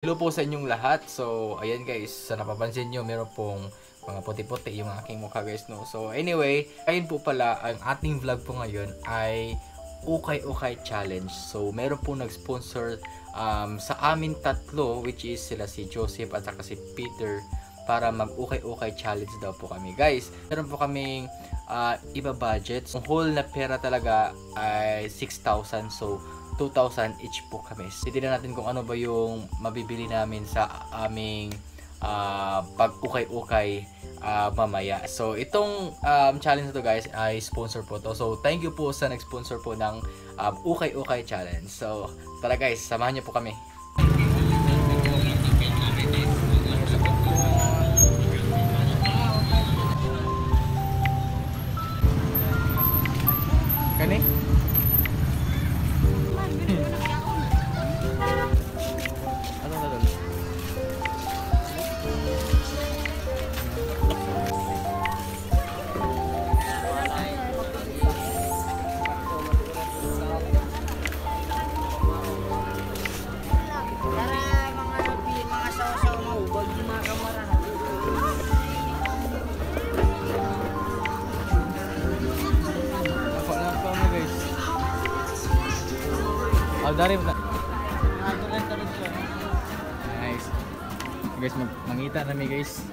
Hello po sa inyong lahat. So, ayan guys, sa napapansin nyo, meron pong mga puti-puti yung aking mukha guys, no? So, anyway, ayun po pala, ang ating vlog po ngayon ay Ukay-Ukay Challenge. So, meron pong nag-sponsor sa amin tatlo, which is sila si Joseph at saka si Peter, para mag-Ukay-Ukay Challenge daw po kami. Guys, meron po kaming iba budget. Ang whole na pera talaga ay 6,000. So, 2,000 each po kami. Titignan natin kung ano ba yung mabibili namin sa aming pag-ukay-ukay mamaya. So, itong challenge na to guys ay sponsor po to. So, thank you po sa nag-sponsor po ng Ukay-Ukay Challenge. So, tara guys, samahan niyo po kami. Kani? Dari ba? Nice. Guys, mangita na guys.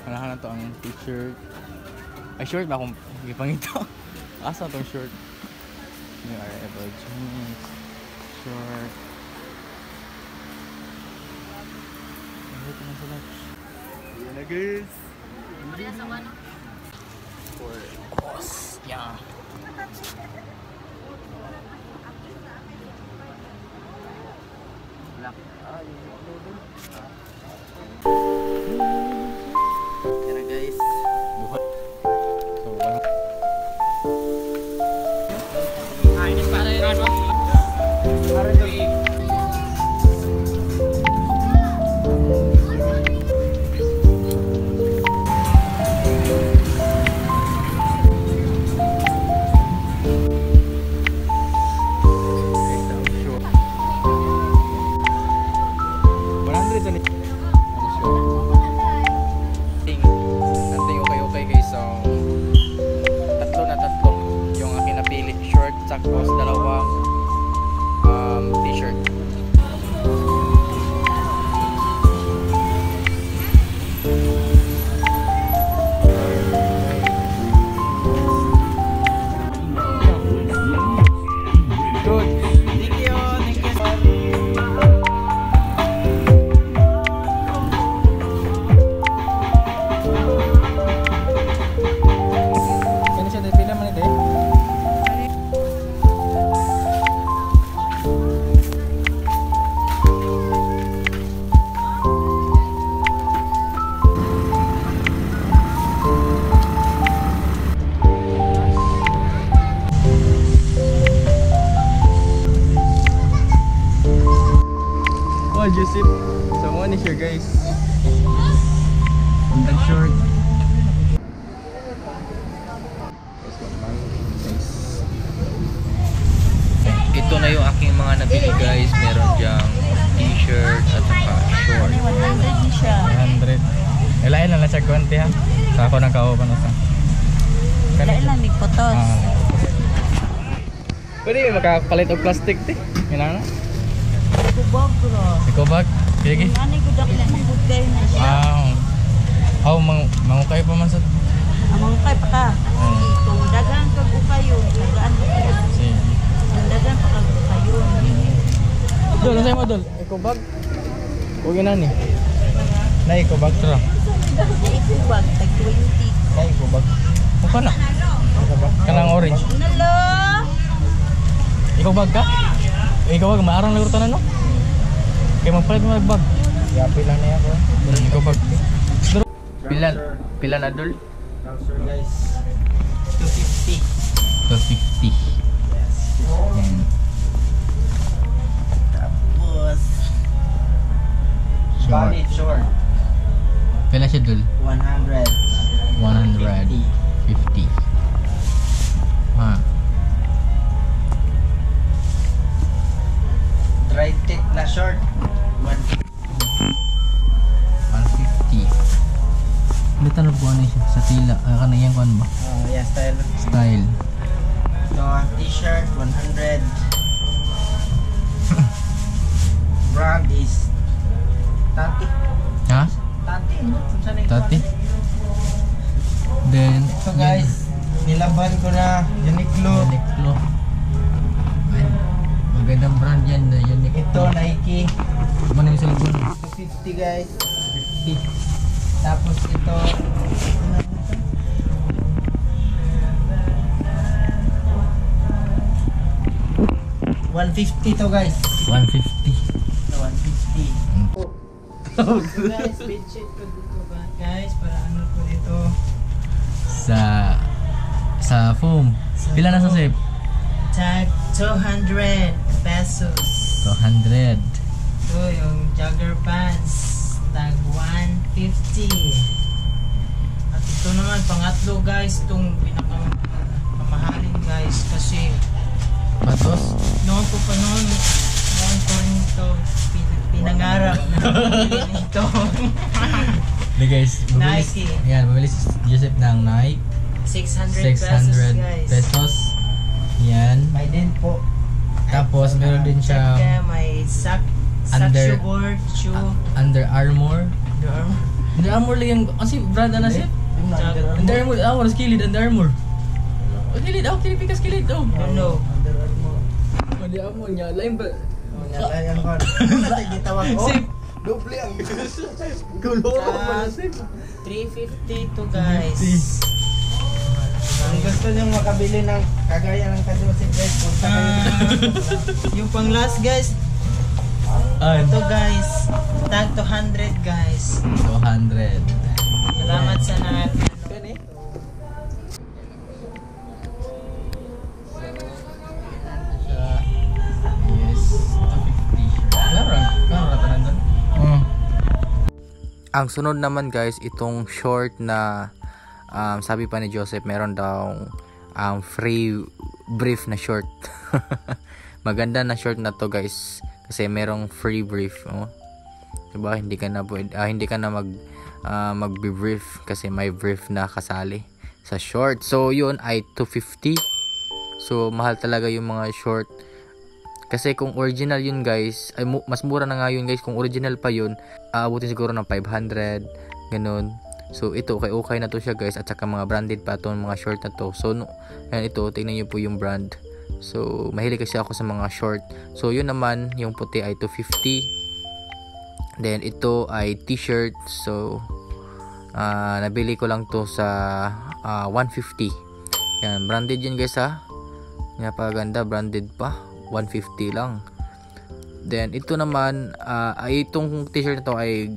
Kailangan na to ang t-shirt. Ay, short ba akong ipangita? Asa tong short? New arrival jeans. Short. Ito na sila. Yan na guys. For boss. Yeah. Yan guys. Ini para yan mo. Para to. Tapos dalawang t-shirt. Good. Thank you. Thank you. Kani siya dito naman ito. Joseph, so mo ni siya guys. Ang short. Ito na yung aking mga nabili guys. Meron diyang t-shirt at saka short. 100 ni siya. 100. Ilain lang siya kuwanti ha. Sa ako nang kauban sa. Ilain lang may potos. Pwede makapalit og plastic ti. Ina na. Kubog bro. Ikobag? Sige. Ani gudak lang ng budgay na siya. Wow. Mangukay pa man sa. Mangukay pa ka. Kung dagan kag ukayo, dagan ka. Sige. Kung dagan pa kag ukayo. Dol, nasay mo dol? Ikobag? Huwag yun na ni. Na ikobag tra. Ikobag, tag 20. Na ikobag. Mukha na. Kanang orange. Nalo! Ikobag ka? Ikobag, maarang lagutan na no? Kaya magpalit mo nagbag. Yapi lang na yan ko. Ikobag. Pila na dol? Sir guys, 250. 250. yes. And Tapos body short pila siya dol? 100. 150. Ha. na short. 150. Dito na po ano siya sa tila. Kanayang kuan ba? Yeah, style. Style. So, t-shirt 100. Brand is Tati. Ha? Tati, no? Tati? Then, So guys, nilaban ko na Uniqlo. Uniqlo. Ay, magandang brand yan na Uniqlo. Ito Nike. Ano yung salbon? 250 guys. 50. Tapos ito 150 to guys. 150. 150. Guys, bedsheet ko dito guys, para ano ko dito. Sa foam. Pila na sa safe? Tag 200 pesos. 200. Ito yung jogger pants. Tag 150. At ito naman pangatlo guys, itong pinakamamahalin guys kasi Patos? noon ko pa noon ko rin ito pinangarap na bumili nito. Hindi guys, Nike. Yan, bumili si Joseph ng Nike. 600 pesos. Yan. May din po. Tapos meron din siya May sock Under- board, shoe. Under Armour. Dorm. Under Armour lang yung, kasi brand na siya. Under Armour, skilid, Under Armour. Oh, kilid, kilid, pikas kilid, Ano? Under Armour niya, lain ba? Ayan ko. Wala tayo gitawag ko. Safe. Doble ang Gulo Tag 350 to guys. Kung gusto nyo makabili ng kagaya ng Kadosip guys, punta kayo yung pang last guys, ito guys, tag 200 guys. 200. Salamat sa lahat. Yes, 250. Klaro pa nandun? Ang sunod naman guys, itong short na sabi pa ni Joseph, meron daw free brief na short. Maganda na short na to guys kasi merong free brief. Diba? Hindi ka na mag-brief kasi may brief na kasali sa short. So yun ay 250. So mahal talaga yung mga short. Kasi kung original yun guys, ay mas mura na nga yun guys. Kung original pa yun, aabutin siguro ng 500, ganun. So ito, okay na to siya guys. At saka mga branded pa itong mga short na to. So ayan, ito, tingnan nyo po yung brand. So mahilig kasi ako sa mga short. So yun naman, yung puti ay 250. Then ito ay t-shirt. So nabili ko lang to sa 150. Yan, branded yun guys ha. Napakaganda, branded pa. 150 lang. Then ito naman ay itong t-shirt na to ay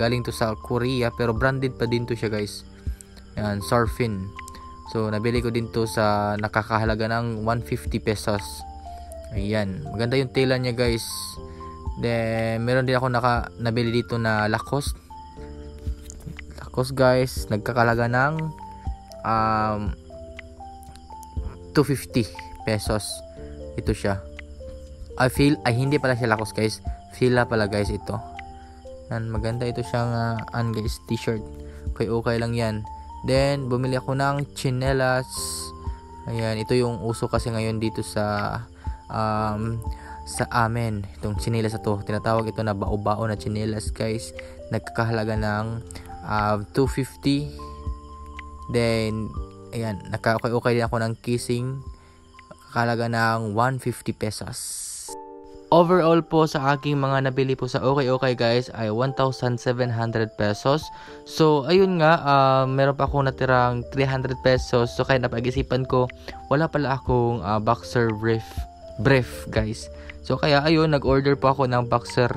galing to sa Korea pero branded pa din to siya guys. Yan, Surfin. So nabili ko din to sa nakakahalaga ng 150 pesos. Ayan, maganda yung tela niya guys. Then meron din ako nabili dito na Lacoste. Lacoste guys, nagkakahalaga ng 250 pesos. Ito siya. Hindi pala siya Lacoste guys. Fila pala guys ito. Yan, maganda ito siyang guys, t-shirt. Okay lang yan. Then bumili ako ng chinelas. Ayan, ito yung uso kasi ngayon dito sa amin. Itong chinelas na to, tinatawag ito na bao-bao na chinelas guys. Nagkakahalaga ng 250. Then ayan, okay din ako ng kissing. Kalaga ng 150 pesos. Overall po sa aking mga nabili po sa okay guys ay 1,700 pesos. So ayun nga, meron pa akong natirang 300 pesos. So kaya napag-isipan ko, wala pala akong boxer brief guys. So kaya ayun, nag-order po ako ng boxer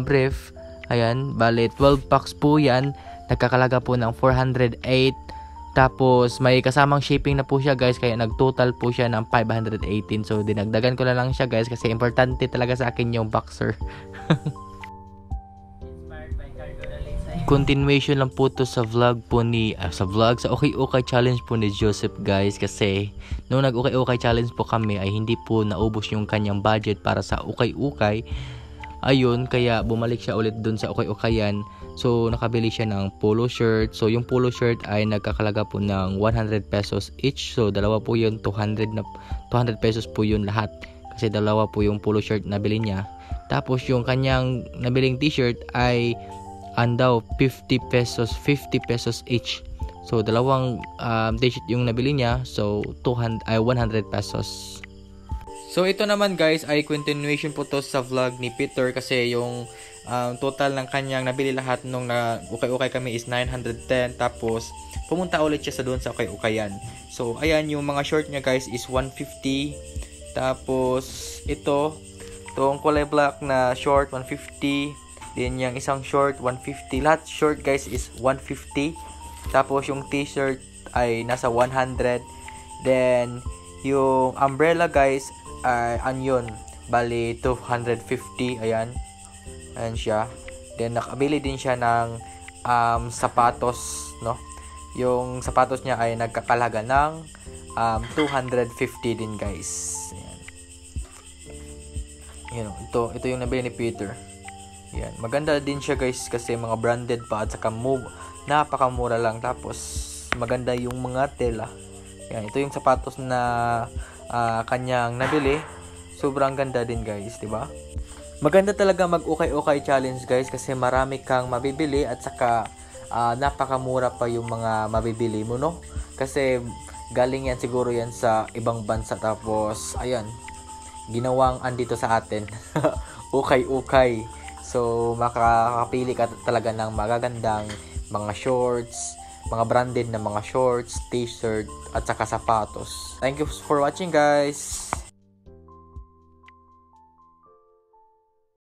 brief. Ayan, bale 12 packs po yan. Nagkakalaga po ng 408. Tapos may kasamang shipping na po siya guys, kaya nagtotal po siya ng 518. So dinagdagan ko na lang siya guys kasi importante talaga sa akin yung boxer. Inspired by Cargo Dalisay. continuation lang po to sa vlog po ni sa Okay Okay Challenge po ni Joseph guys, kasi nung nag Okay Okay Challenge po kami ay hindi po naubos yung kanyang budget para sa Okay Okay. Ayun, kaya bumalik siya ulit dun sa Okay Okayan. So nakabili siya ng polo shirt. So yung polo shirt ay nagkakalaga po ng 100 pesos each. So dalawa po yun, 200 pesos po yun lahat, kasi dalawa po yung polo shirt na bili niya. Tapos yung kanyang nabiling t-shirt ay andaw 50 pesos each. So dalawang t-shirt yung nabili niya, so 100 pesos. So ito naman guys ay continuation po to sa vlog ni Peter, kasi yung total ng kanyang nabili lahat nung Okay kami is 910, tapos pumunta ulit siya sa doon sa Okay Okayan. So ayan, yung mga short niya guys is 150, tapos itong kulay black na short 150, then yung isang short 150, lahat short guys is 150, tapos yung t-shirt ay nasa 100, then yung umbrella guys ay anyon, bali 250, ayan siya. Then nakabili din siya ng sapatos, no? Yung sapatos niya ay nagkakalaga ng 250 din guys. Ayan. Ito yung nabili ni Peter. Ayan, maganda din siya guys, kasi mga branded pa at saka napakamura lang, tapos maganda yung mga tela. Ayan, ito yung sapatos na kanyang nabili. Sobrang ganda din guys, di ba? Maganda talaga mag Okay Okay Challenge guys, kasi marami kang mabibili at saka napakamura pa yung mga mabibili mo, no? Kasi galing yan siguro yan sa ibang bansa, tapos ayan, ginawang andito sa atin. Okay Okay. So makakapili ka talaga ng magagandang mga shorts, mga branded na mga shorts, t-shirt at saka sapatos. Thank you for watching guys.